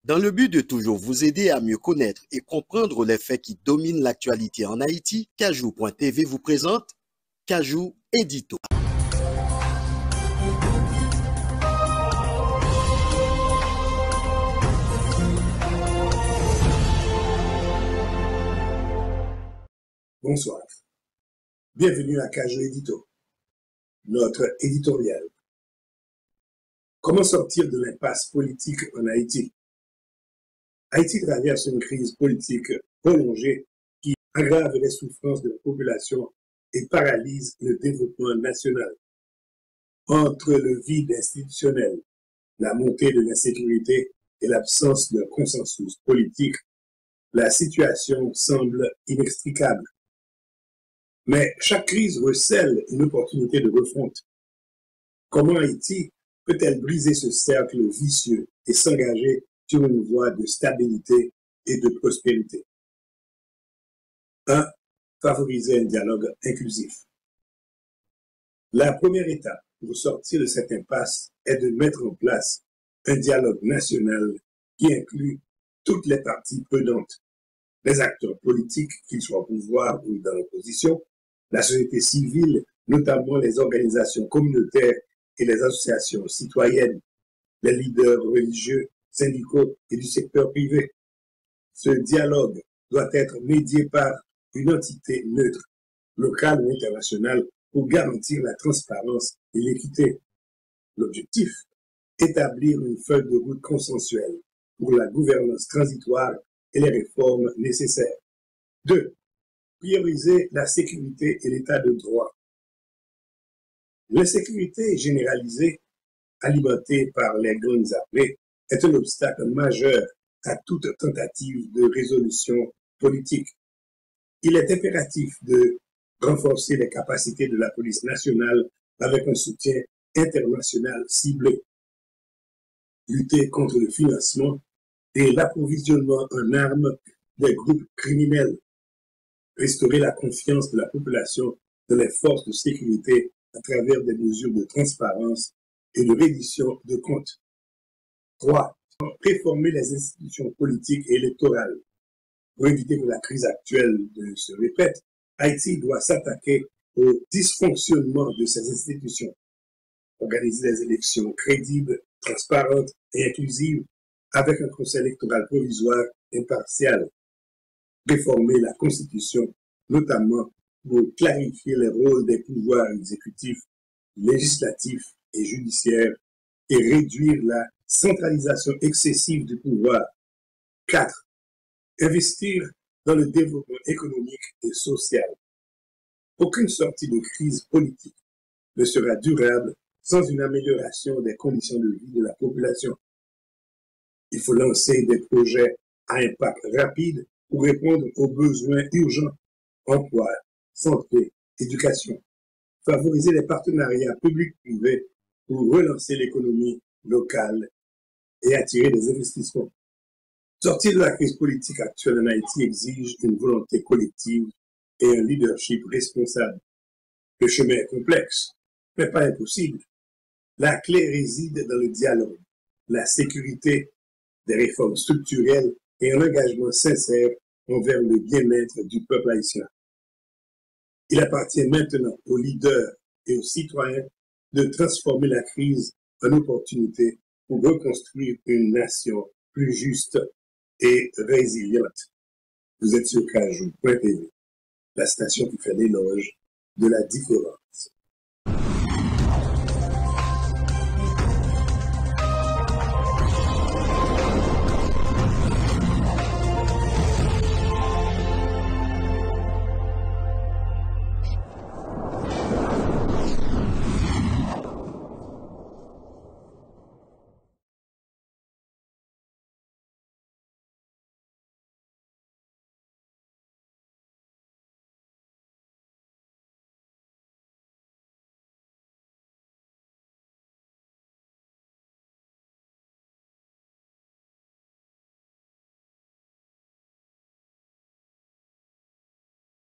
Dans le but de toujours vous aider à mieux connaître et comprendre les faits qui dominent l'actualité en Haïti, Kajou.tv vous présente Kajou Édito. Bonsoir. Bienvenue à Kajou Édito, notre éditorial. Comment sortir de l'impasse politique en Haïti? Haïti traverse une crise politique prolongée qui aggrave les souffrances de la population et paralyse le développement national. Entre le vide institutionnel, la montée de l'insécurité et l'absence de consensus politique, la situation semble inextricable. Mais chaque crise recèle une opportunité de refonte. Comment Haïti peut-elle briser ce cercle vicieux et s'engager sur une voie de stabilité et de prospérité? 1. Favoriser un dialogue inclusif. La première étape pour sortir de cette impasse est de mettre en place un dialogue national qui inclut toutes les parties prenantes, les acteurs politiques, qu'ils soient au pouvoir ou dans l'opposition, la société civile, notamment les organisations communautaires et les associations citoyennes, les leaders religieux, syndicaux et du secteur privé. Ce dialogue doit être médié par une entité neutre, locale ou internationale, pour garantir la transparence et l'équité. L'objectif, établir une feuille de route consensuelle pour la gouvernance transitoire et les réformes nécessaires. 2. Prioriser la sécurité et l'état de droit. L'insécurité généralisée, alimentée par les gangs armés, est un obstacle majeur à toute tentative de résolution politique. Il est impératif de renforcer les capacités de la police nationale avec un soutien international ciblé, lutter contre le financement et l'approvisionnement en armes des groupes criminels, restaurer la confiance de la population dans les forces de sécurité à travers des mesures de transparence et de reddition de comptes. 3. Réformer les institutions politiques et électorales. Pour éviter que la crise actuelle se répète, Haïti doit s'attaquer au dysfonctionnement de ces institutions. Organiser des élections crédibles, transparentes et inclusives avec un conseil électoral provisoire impartial. Réformer la Constitution, notamment pour clarifier les rôles des pouvoirs exécutifs, législatifs et judiciaires et réduire la centralisation excessive du pouvoir. 4. Investir dans le développement économique et social. Aucune sortie de crise politique ne sera durable sans une amélioration des conditions de vie de la population. Il faut lancer des projets à impact rapide pour répondre aux besoins urgents, emploi, santé, éducation. Favoriser les partenariats publics-privés pour relancer l'économie locale et attirer des investissements. Sortir de la crise politique actuelle en Haïti exige une volonté collective et un leadership responsable. Le chemin est complexe, mais pas impossible. La clé réside dans le dialogue, la sécurité, des réformes structurelles et un engagement sincère envers le bien-être du peuple haïtien. Il appartient maintenant aux leaders et aux citoyens de transformer la crise en opportunité pour reconstruire une nation plus juste et résiliente. Vous êtes sur Kajou.tv, la station qui fait l'éloge de la différence.